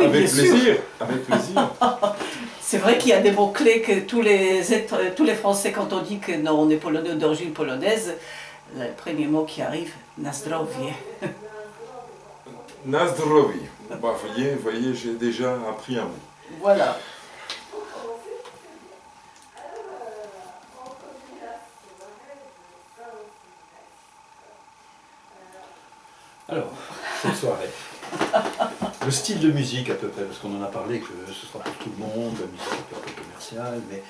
oui, avec bien sûr. plaisir, avec plaisir. C'est vrai qu'il y a des mots-clés que tous les Français, quand on dit que non, on est polonais d'origine polonaise, le premier mot qui arrive, na zdrowie. Na zdrowie. Bah, voyez, j'ai déjà appris un mot. Voilà. Alors, cette soirée. Le style de musique à peu près, parce qu'on en a parlé que ce sera pour tout le monde, la musique un peu commerciale, mais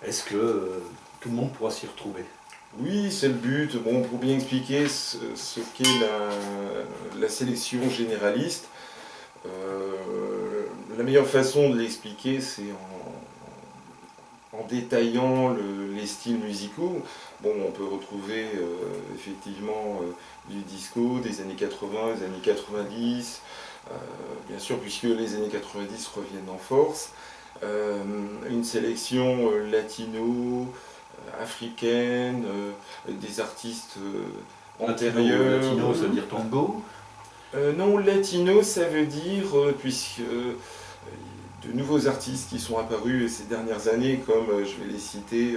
est-ce que tout le monde pourra s'y retrouver? Oui, c'est le but. Bon, pour bien expliquer ce qu'est la sélection généraliste, la meilleure façon de l'expliquer, c'est en détaillant les styles musicaux. Bon, on peut retrouver effectivement du disco des années 80, des années 90, bien sûr, puisque les années 90 reviennent en force. Une sélection latino, africaine, des artistes antérieurs. Latino, ça veut dire tango? Non, latino, ça veut dire, puisque de nouveaux artistes qui sont apparus ces dernières années, comme je vais les citer,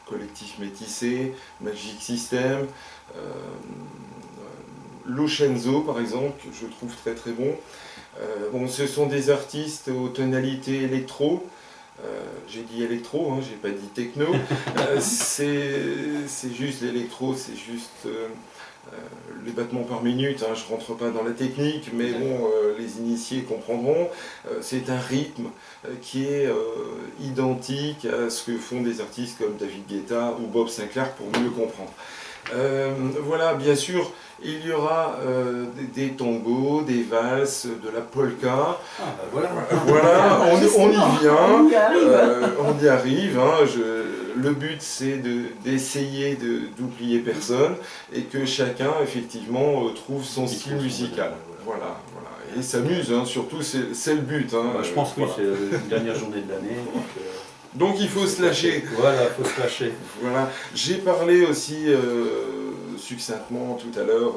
Collectif Métissé, Magic System, Locenzo par exemple, que je trouve très très bon. Bon, ce sont des artistes aux tonalités électro. J'ai dit électro, hein, j'ai pas dit techno. C'est juste l'électro, c'est juste les battements par minute. Hein, je rentre pas dans la technique, mais bon, les initiés comprendront. C'est un rythme qui est identique à ce que font des artistes comme David Guetta ou Bob Sinclair pour mieux comprendre. Voilà, bien sûr, il y aura des tangos, des valses, de la polka. Ah, bah voilà. Voilà, on y vient, On y arrive. on y arrive. Hein, le but, c'est d'essayer d'oublier personne et que chacun, effectivement, trouve son style musical. Voilà, voilà. Et s'amuse, hein, surtout, c'est le but. Hein, Bah, je pense que voilà. oui, c'est une dernière journée de l'année. Donc il faut se lâcher. Voilà, il faut se lâcher. Voilà. J'ai parlé aussi succinctement tout à l'heure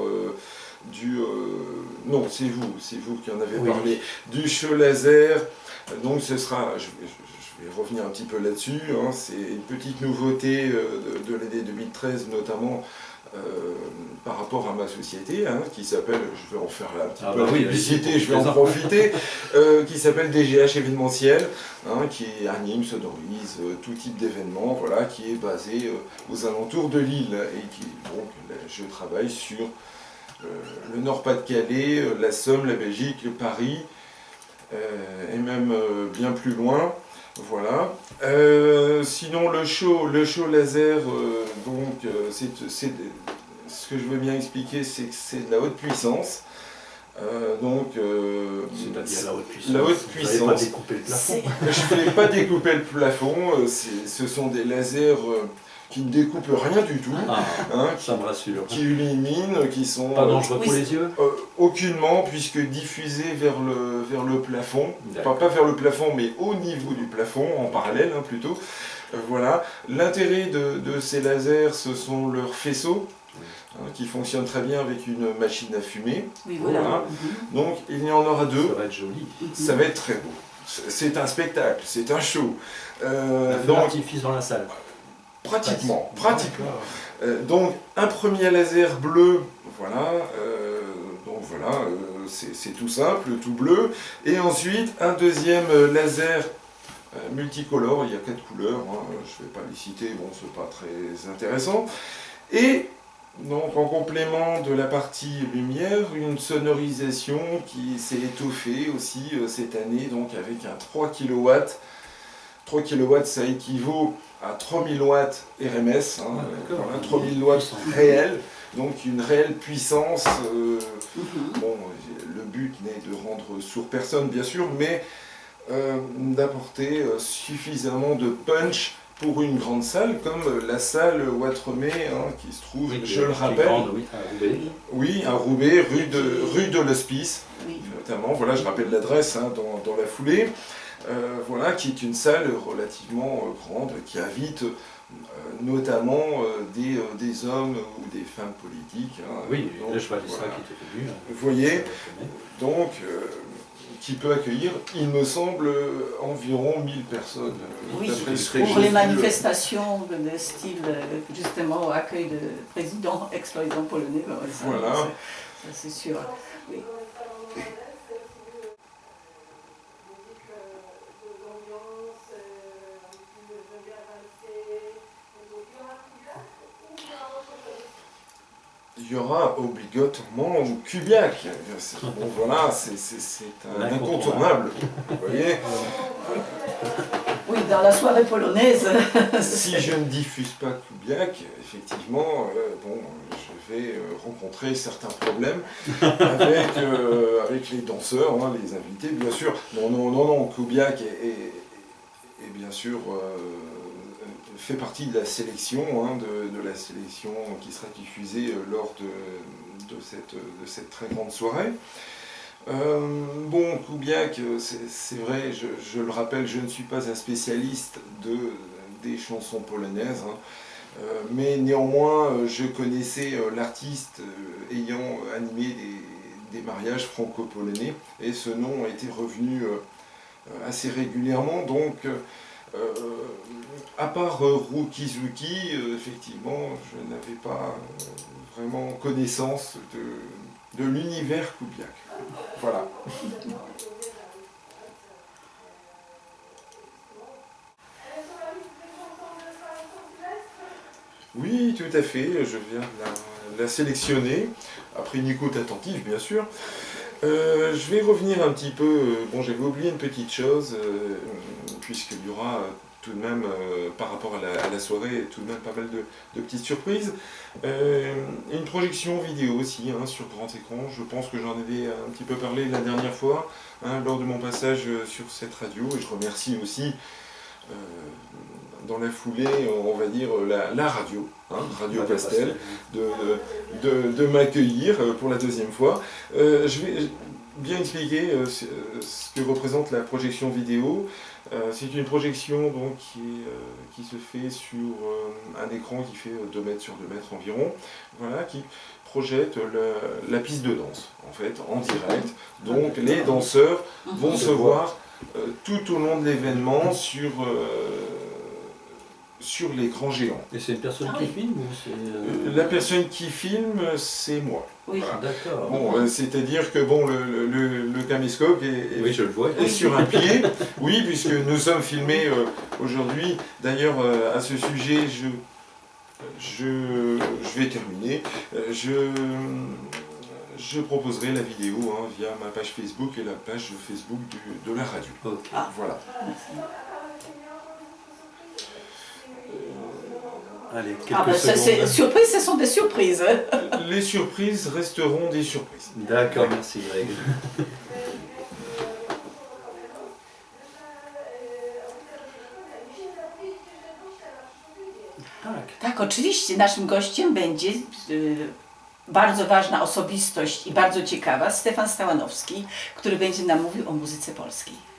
non, c'est vous qui en avez parlé, du show laser. Donc ce sera, je vais revenir un petit peu là-dessus, hein, c'est une petite nouveauté de l'année 2013 notamment. Par rapport à ma société, hein, qui s'appelle, je vais en faire là un petit peu la publicité, je vais en profiter, qui s'appelle DGH événementiel, hein, qui anime, sonorise tout type d'événements, voilà, qui est basé aux alentours de Lille, et qui, donc, je travaille sur le Nord-Pas-de-Calais, la Somme, la Belgique, le Paris, et même bien plus loin. Voilà. Sinon le show laser, donc ce que je veux bien expliquer, c'est que c'est de la haute puissance. C'est-à-dire la haute puissance. La haute puissance. Vous n'allez pas découper le plafond. Je ne vais pas découper le plafond. Ce sont des lasers qui ne découpent rien du tout, hein, ça me rassure. Qui illuminent, qui sont pas dangereux pour les yeux. Aucunement, puisque diffusés vers le plafond, enfin pas vers le plafond, mais au niveau du plafond, en parallèle hein, plutôt. Voilà. L'intérêt de ces lasers, ce sont leurs faisceaux, qui fonctionnent très bien avec une machine à fumer. Oui, voilà. Donc il y en aura deux. Ça va être joli. Ça va être très beau. C'est un spectacle, c'est un show. Donc artifice dans la salle. Pratiquement. Donc un premier laser bleu, voilà, c'est tout simple, tout bleu, et ensuite un deuxième laser multicolore, il y a 4 couleurs, hein, je ne vais pas les citer, bon c'est pas très intéressant, et donc en complément de la partie lumière, une sonorisation qui s'est étoffée aussi cette année, donc avec un 3 kW. 3 kW, ça équivaut à 3000 watts RMS, hein, voilà, 3000 watts réels, donc une réelle puissance. Bon, le but n'est de rendre sourd personne, bien sûr, mais d'apporter suffisamment de punch pour une grande salle, comme la salle Ouattremé, hein, qui se trouve, je le rappelle, grande, oui, à Roubaix. Oui, à Roubaix, rue de l'Hospice, notamment, voilà, je rappelle l'adresse hein, dans la foulée. Voilà, qui est une salle relativement grande, qui invite notamment des hommes ou des femmes politiques. Hein, oui, donc, le cheval d'Israël qui était venu. Vous voyez, donc, qui peut accueillir, il me semble, environ 1000 personnes. Oui, d'après ce que pour j'ai les vu. manifestations de style, justement, accueil de président, ex-président polonais, ben, ça, Voilà. ça, c'est sûr. Oui. Il y aura obligatoirement Kubiak. Bon, voilà, c'est un incontournable. Vous voyez, Oui, dans la soirée polonaise. si je ne diffuse pas Kubiak, effectivement, bon, je vais rencontrer certains problèmes avec les danseurs, hein, les invités, bien sûr. Non, Kubiak est bien sûr fait partie de la sélection, hein, de la sélection qui sera diffusée lors de cette très grande soirée. Bon, Kubiak, c'est vrai, je le rappelle, je ne suis pas un spécialiste des chansons polonaises, hein, mais néanmoins, je connaissais l'artiste ayant animé des mariages franco-polonais, et ce nom a été revenu assez régulièrement, donc à part Rukizuki, effectivement, je n'avais pas vraiment connaissance de l'univers Kubiak. Voilà. Oui, tout à fait, je viens de la sélectionner, après une écoute attentive, bien sûr. Je vais revenir un petit peu, bon, j'avais oublié une petite chose, puisqu'il y aura tout de même, par rapport à la soirée, tout de même pas mal de petites surprises. Une projection vidéo aussi, hein, sur grand écran, je pense que j'en avais un petit peu parlé la dernière fois, hein, lors de mon passage sur cette radio, et je remercie aussi, dans la foulée, on va dire, la radio, hein, Radio Pastel, de m'accueillir pour la deuxième fois. Je vais bien expliquer ce que représente la projection vidéo. C'est une projection donc, qui se fait sur un écran qui fait 2 mètres sur 2 mètres environ, voilà, qui projette la piste de danse, en fait, en direct. Donc les danseurs vont se voir tout au long de l'événement sur l'écran géant. Et c'est une personne qui filme ou c'est... La personne qui filme, c'est moi. Oui, Voilà. D'accord. Bon, c'est-à-dire que bon, le caméscope Oui, je le vois. est sur un pied. Oui, puisque nous sommes filmés aujourd'hui. D'ailleurs, à ce sujet, je vais terminer. Je proposerai la vidéo, hein, via ma page Facebook et la page Facebook de la radio. Ok. Voilà. Allez, Ah quelques ben, secondes. surprises, ce sont des surprises. Les surprises resteront des surprises. D'accord, merci Greg. Tak. Tak, oczywiście naszym gościem będzie bardzo ważna osobistość i bardzo ciekawa, Stefan Stałanowski, który będzie nam mówił o muzyce polskiej.